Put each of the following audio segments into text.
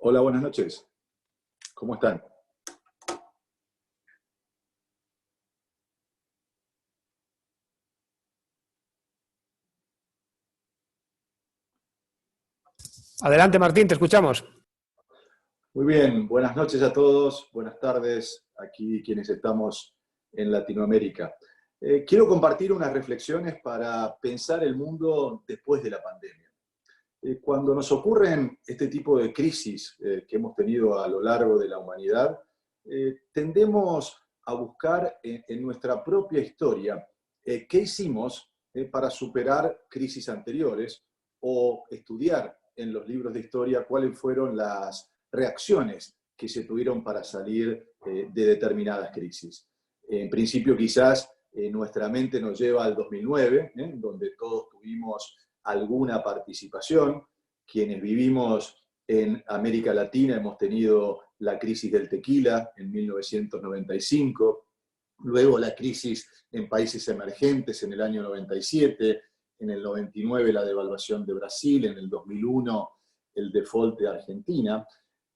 Hola, buenas noches. ¿Cómo están? Adelante, Martín, te escuchamos. Muy bien, buenas noches a todos, buenas tardes aquí quienes estamos en Latinoamérica. Quiero compartir unas reflexiones para pensar el mundo después de la pandemia. Cuando nos ocurren este tipo de crisis que hemos tenido a lo largo de la humanidad, tendemos a buscar en nuestra propia historia qué hicimos para superar crisis anteriores o estudiar en los libros de historia cuáles fueron las reacciones que se tuvieron para salir de determinadas crisis. En principio, quizás nuestra mente nos lleva al 2009, donde todos tuvimos alguna participación. Quienes vivimos en América Latina hemos tenido la crisis del tequila en 1995, luego la crisis en países emergentes en el año 97, en el 99 la devaluación de Brasil, en el 2001 el default de Argentina.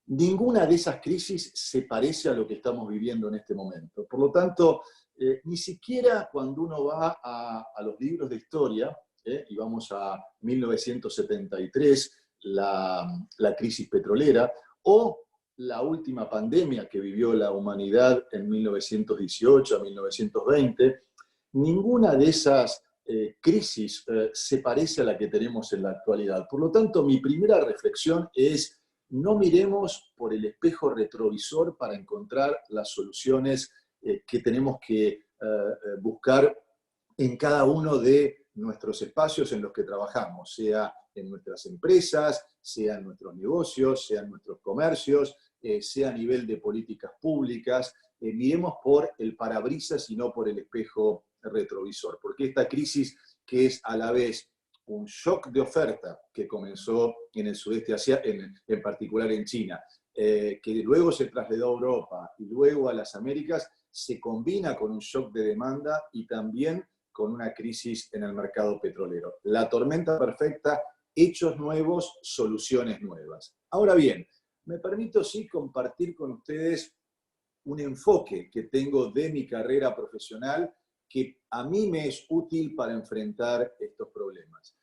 Ninguna de esas crisis se parece a lo que estamos viviendo en este momento. Por lo tanto, ni siquiera cuando uno va a los libros de historia, y vamos a 1973, la crisis petrolera, o la última pandemia que vivió la humanidad en 1918 a 1920, ninguna de esas crisis se parece a la que tenemos en la actualidad. Por lo tanto, mi primera reflexión es: no miremos por el espejo retrovisor para encontrar las soluciones que tenemos que buscar en cada uno de nuestros espacios en los que trabajamos, sea en nuestras empresas, sea en nuestros negocios, sea en nuestros comercios, sea a nivel de políticas públicas. Miremos por el parabrisas y no por el espejo retrovisor, porque esta crisis, que es a la vez un shock de oferta que comenzó en el sudeste asiático, en particular en China, que luego se trasladó a Europa y luego a las Américas, se combina con un shock de demanda y también con una crisis en el mercado petrolero. La tormenta perfecta, hechos nuevos, soluciones nuevas. Ahora bien, me permito sí compartir con ustedes un enfoque que tengo de mi carrera profesional que a mí me es útil para enfrentar estos problemas.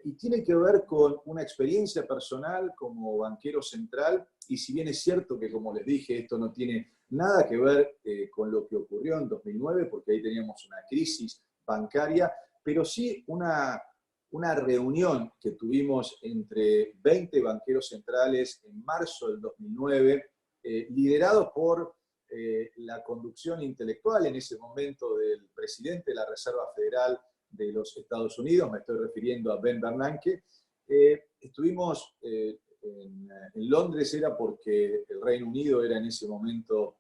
Y tiene que ver con una experiencia personal como banquero central, y si bien es cierto que, como les dije, esto no tiene nada que ver con lo que ocurrió en 2009, porque ahí teníamos una crisis bancaria, pero sí una reunión que tuvimos entre 20 banqueros centrales en marzo del 2009, liderado por la conducción intelectual en ese momento del presidente de la Reserva Federal de los Estados Unidos, me estoy refiriendo a Ben Bernanke. Estuvimos en Londres, era porque el Reino Unido era en ese momento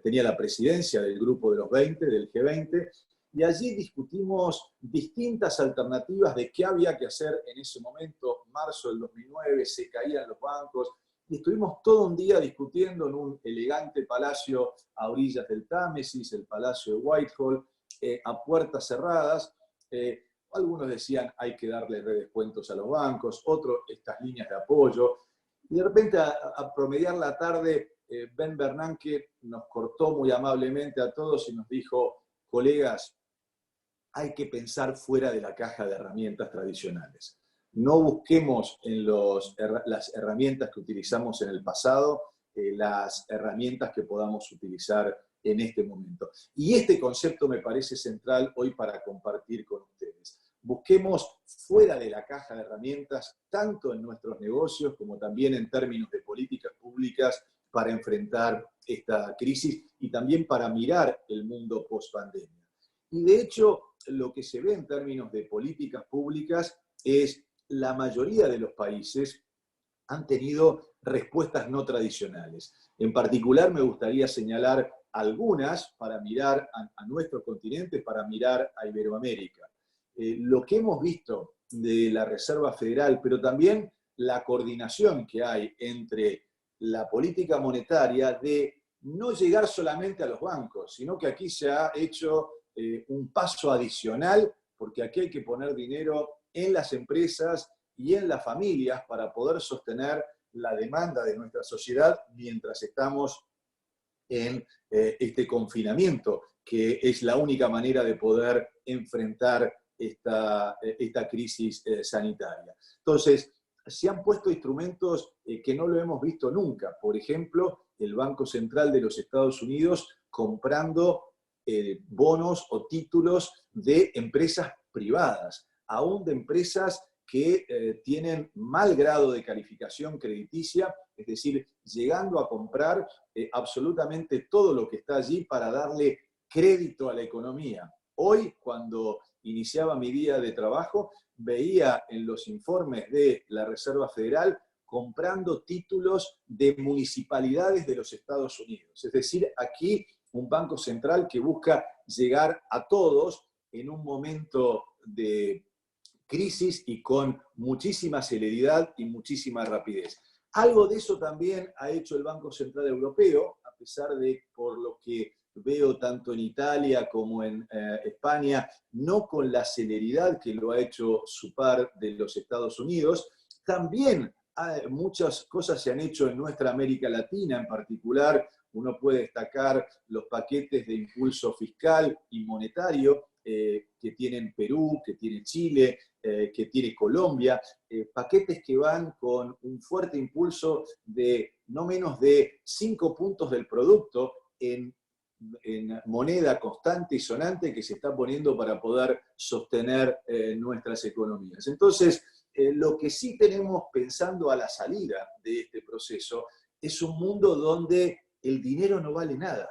tenía la presidencia del grupo de los 20, del G20, y allí discutimos distintas alternativas de qué había que hacer en ese momento. Marzo del 2009, se caían los bancos, y estuvimos todo un día discutiendo en un elegante palacio a orillas del Támesis, el Palacio de Whitehall, a puertas cerradas. Algunos decían hay que darle redescuentos a los bancos, otros estas líneas de apoyo, y de repente a promediar la tarde, Ben Bernanke nos cortó muy amablemente a todos y nos dijo: colegas, hay que pensar fuera de la caja de herramientas tradicionales. No busquemos en las herramientas que utilizamos en el pasado, las herramientas que podamos utilizar en este momento. Y este concepto me parece central hoy para compartir con ustedes. Busquemos fuera de la caja de herramientas, tanto en nuestros negocios como también en términos de políticas públicas, para enfrentar esta crisis y también para mirar el mundo post-pandemia. Y de hecho, lo que se ve en términos de políticas públicas es la mayoría de los países han tenido respuestas no tradicionales. En particular, me gustaría señalar algunas para mirar a nuestro continente, para mirar a Iberoamérica. Lo que hemos visto de la Reserva Federal, pero también la coordinación que hay entre la política monetaria de no llegar solamente a los bancos, sino que aquí se ha hecho un paso adicional, porque aquí hay que poner dinero en las empresas, y en las familias para poder sostener la demanda de nuestra sociedad mientras estamos en este confinamiento, que es la única manera de poder enfrentar esta crisis sanitaria. Entonces, se han puesto instrumentos que no lo hemos visto nunca. Por ejemplo, el Banco Central de los Estados Unidos comprando bonos o títulos de empresas privadas, aún de empresas que tienen mal grado de calificación crediticia, es decir, llegando a comprar absolutamente todo lo que está allí para darle crédito a la economía. Hoy, cuando iniciaba mi día de trabajo, veía en los informes de la Reserva Federal comprando títulos de municipalidades de los Estados Unidos. Es decir, aquí un banco central que busca llegar a todos en un momento de crisis y con muchísima celeridad y muchísima rapidez. Algo de eso también ha hecho el Banco Central Europeo, a pesar de, por lo que veo tanto en Italia como en España, no con la celeridad que lo ha hecho su par de los Estados Unidos. También muchas cosas se han hecho en nuestra América Latina, en particular uno puede destacar los paquetes de impulso fiscal y monetario que tienen Perú, que tiene Chile, que tiene Colombia, paquetes que van con un fuerte impulso de no menos de 5 puntos del producto en moneda constante y sonante que se está poniendo para poder sostener nuestras economías. Entonces, lo que sí tenemos pensando a la salida de este proceso es un mundo donde el dinero no vale nada,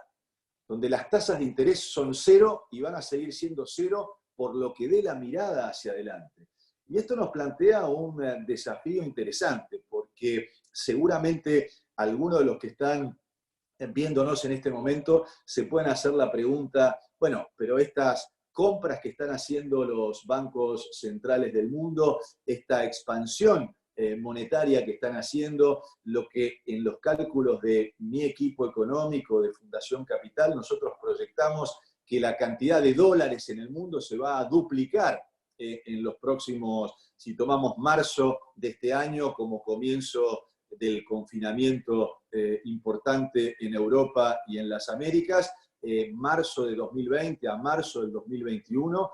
donde las tasas de interés son cero y van a seguir siendo cero por lo que dé la mirada hacia adelante. Y esto nos plantea un desafío interesante, porque seguramente algunos de los que están viéndonos en este momento se pueden hacer la pregunta, bueno, pero estas compras que están haciendo los bancos centrales del mundo, esta expansión monetaria que están haciendo, lo que en los cálculos de mi equipo económico de Fundación Capital nosotros proyectamos que la cantidad de dólares en el mundo se va a duplicar en los próximos, si tomamos marzo de este año como comienzo del confinamiento importante en Europa y en las Américas, marzo de 2020 a marzo del 2021,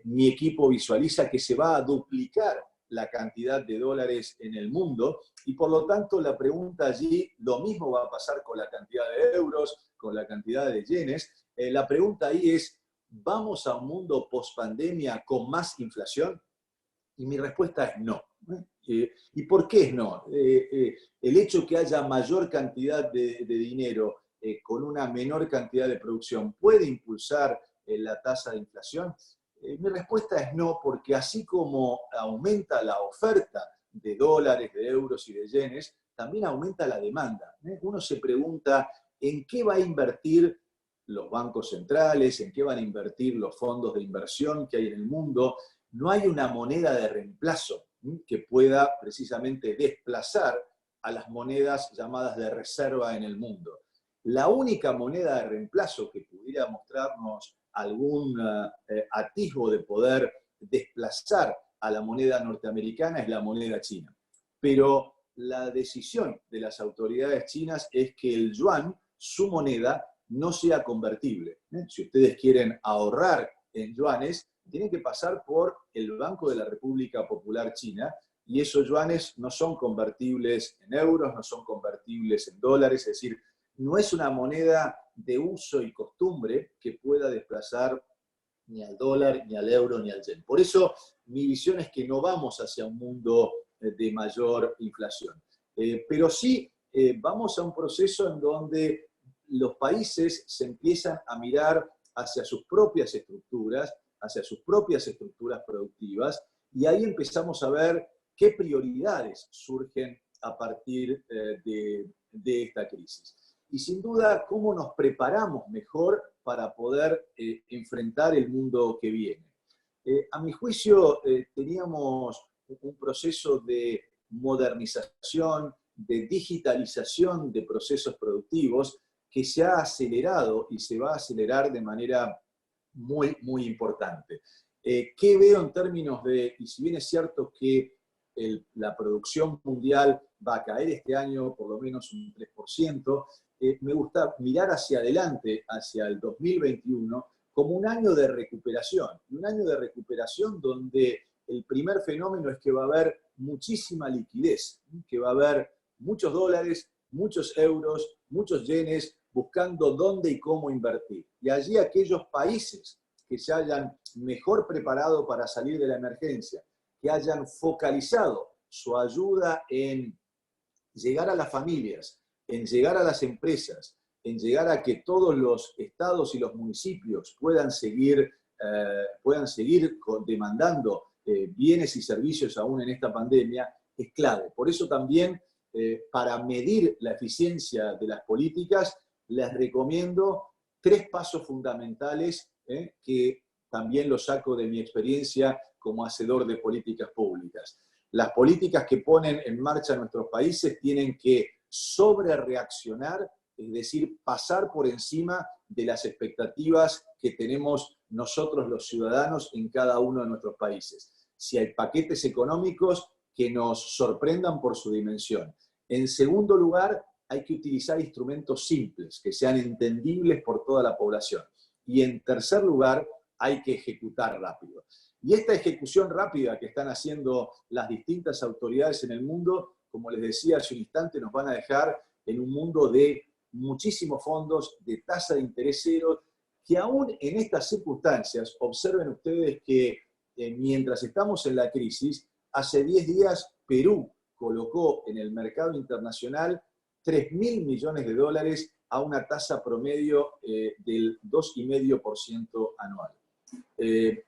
mi equipo visualiza que se va a duplicar la cantidad de dólares en el mundo y por lo tanto la pregunta allí, lo mismo va a pasar con la cantidad de euros, con la cantidad de yenes. La pregunta ahí es, ¿vamos a un mundo post-pandemia con más inflación? Y mi respuesta es no. ¿Y por qué es no? El hecho que haya mayor cantidad de dinero con una menor cantidad de producción puede impulsar la tasa de inflación. Mi respuesta es no, porque así como aumenta la oferta de dólares, de euros y de yenes, también aumenta la demanda. Uno se pregunta en qué va a invertir los bancos centrales, en qué van a invertir los fondos de inversión que hay en el mundo. No hay una moneda de reemplazo que pueda precisamente desplazar a las monedas llamadas de reserva en el mundo. La única moneda de reemplazo que pudiera mostrarnos algún atisbo de poder desplazar a la moneda norteamericana es la moneda china. Pero la decisión de las autoridades chinas es que el yuan, su moneda, no sea convertible. Si ustedes quieren ahorrar en yuanes, tienen que pasar por el Banco de la República Popular China y esos yuanes no son convertibles en euros, no son convertibles en dólares, es decir, no es una moneda de uso y costumbre que pueda desplazar ni al dólar, ni al euro, ni al yen. Por eso mi visión es que no vamos hacia un mundo de mayor inflación. Pero sí vamos a un proceso en donde los países se empiezan a mirar hacia sus propias estructuras productivas, y ahí empezamos a ver qué prioridades surgen a partir de esta crisis. Y sin duda, cómo nos preparamos mejor para poder enfrentar el mundo que viene. A mi juicio, teníamos un proceso de modernización, de digitalización de procesos productivos que se ha acelerado y se va a acelerar de manera muy, muy importante. ¿Qué veo en términos de, y si bien es cierto que la producción mundial va a caer este año por lo menos un 3%. Me gusta mirar hacia adelante, hacia el 2021, como un año de recuperación. Un año de recuperación donde el primer fenómeno es que va a haber muchísima liquidez, que va a haber muchos dólares, muchos euros, muchos yenes, buscando dónde y cómo invertir. Y allí aquellos países que se hayan mejor preparado para salir de la emergencia, que hayan focalizado su ayuda en llegar a las familias, en llegar a las empresas, en llegar a que todos los estados y los municipios puedan seguir demandando bienes y servicios aún en esta pandemia, es clave. Por eso también, para medir la eficiencia de las políticas, les recomiendo 3 pasos fundamentales que también los saco de mi experiencia como hacedor de políticas públicas. Las políticas que ponen en marcha nuestros países tienen que sobrereaccionar, es decir, pasar por encima de las expectativas que tenemos nosotros los ciudadanos en cada uno de nuestros países. Si hay paquetes económicos que nos sorprendan por su dimensión. En segundo lugar, hay que utilizar instrumentos simples, que sean entendibles por toda la población. Y en tercer lugar, hay que ejecutar rápido. Y esta ejecución rápida que están haciendo las distintas autoridades en el mundo, como les decía hace un instante, nos van a dejar en un mundo de muchísimos fondos, de tasa de interés cero, que aún en estas circunstancias, observen ustedes que mientras estamos en la crisis, hace 10 días Perú colocó en el mercado internacional 3.000 millones de dólares a una tasa promedio del 2,5% anual.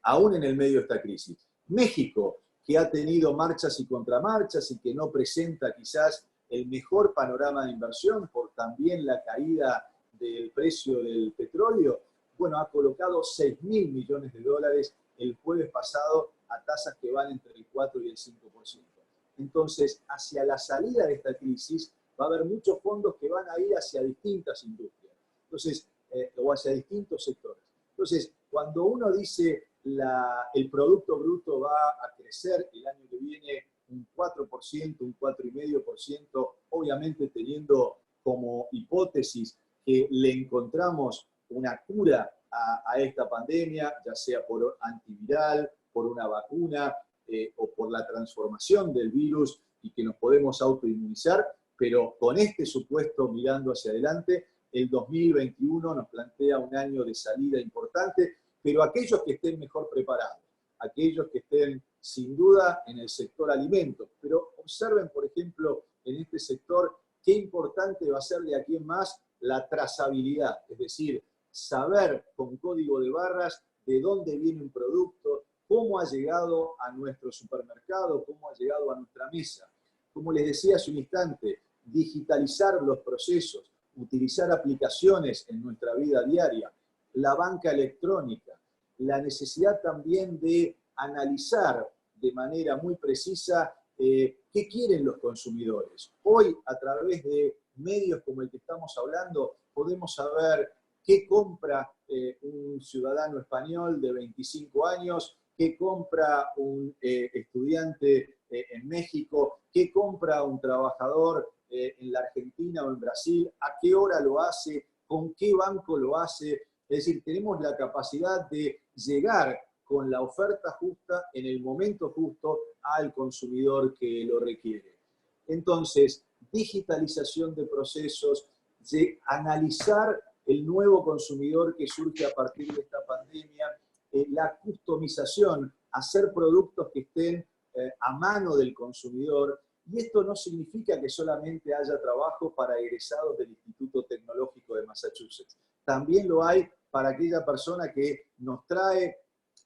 Aún en el medio de esta crisis. México, que ha tenido marchas y contramarchas y que no presenta quizás el mejor panorama de inversión por también la caída del precio del petróleo, bueno, ha colocado 6.000 millones de dólares el jueves pasado a tasas que van entre el 4 y el 5%. Entonces, hacia la salida de esta crisis va a haber muchos fondos que van a ir hacia distintas industrias, entonces, o hacia distintos sectores. Entonces, cuando uno dice el Producto Bruto va a crecer el año que viene un 4%, un 4,5%, obviamente teniendo como hipótesis que le encontramos una cura a esta pandemia, ya sea por antiviral, por una vacuna o por la transformación del virus y que nos podemos autoinmunizar, pero con este supuesto mirando hacia adelante, el 2021 nos plantea un año de salida importante, pero aquellos que estén mejor preparados, aquellos que estén sin duda en el sector alimentos, pero observen, por ejemplo, en este sector, qué importante va a ser de aquí en más la trazabilidad, es decir, saber con código de barras de dónde viene un producto, cómo ha llegado a nuestro supermercado, cómo ha llegado a nuestra mesa. Como les decía hace un instante, digitalizar los procesos, utilizar aplicaciones en nuestra vida diaria, la banca electrónica, la necesidad también de analizar de manera muy precisa qué quieren los consumidores. Hoy, a través de medios como el que estamos hablando, podemos saber qué compra un ciudadano español de 25 años, qué compra un estudiante en México, qué compra un trabajador en la Argentina o en Brasil, a qué hora lo hace, con qué banco lo hace. Es decir, tenemos la capacidad de llegar con la oferta justa en el momento justo al consumidor que lo requiere. Entonces, digitalización de procesos, de analizar el nuevo consumidor que surge a partir de esta pandemia, la customización, hacer productos que estén a mano del consumidor. Y esto no significa que solamente haya trabajo para egresados del Instituto Tecnológico de Massachusetts. También lo hay para aquella persona que nos trae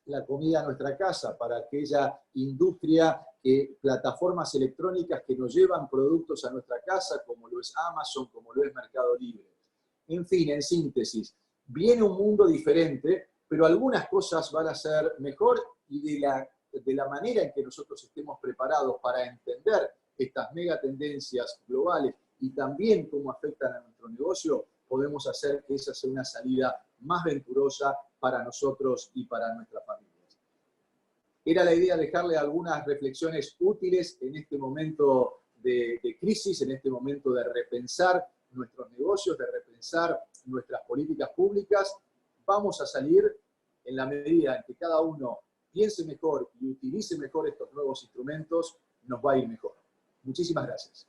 la comida a nuestra casa, para aquella industria, plataformas electrónicas que nos llevan productos a nuestra casa, como lo es Amazon, como lo es Mercado Libre. En fin, en síntesis, viene un mundo diferente, pero algunas cosas van a ser mejor y de la manera en que nosotros estemos preparados para entender estas megatendencias globales y también cómo afectan a nuestro negocio, podemos hacer que esa sea una salida más venturosa para nosotros y para nuestras familias. Era la idea dejarle algunas reflexiones útiles en este momento de crisis, en este momento de repensar nuestros negocios, de repensar nuestras políticas públicas. Vamos a salir en la medida en que cada uno piense mejor y utilice mejor estos nuevos instrumentos, nos va a ir mejor. Muchísimas gracias.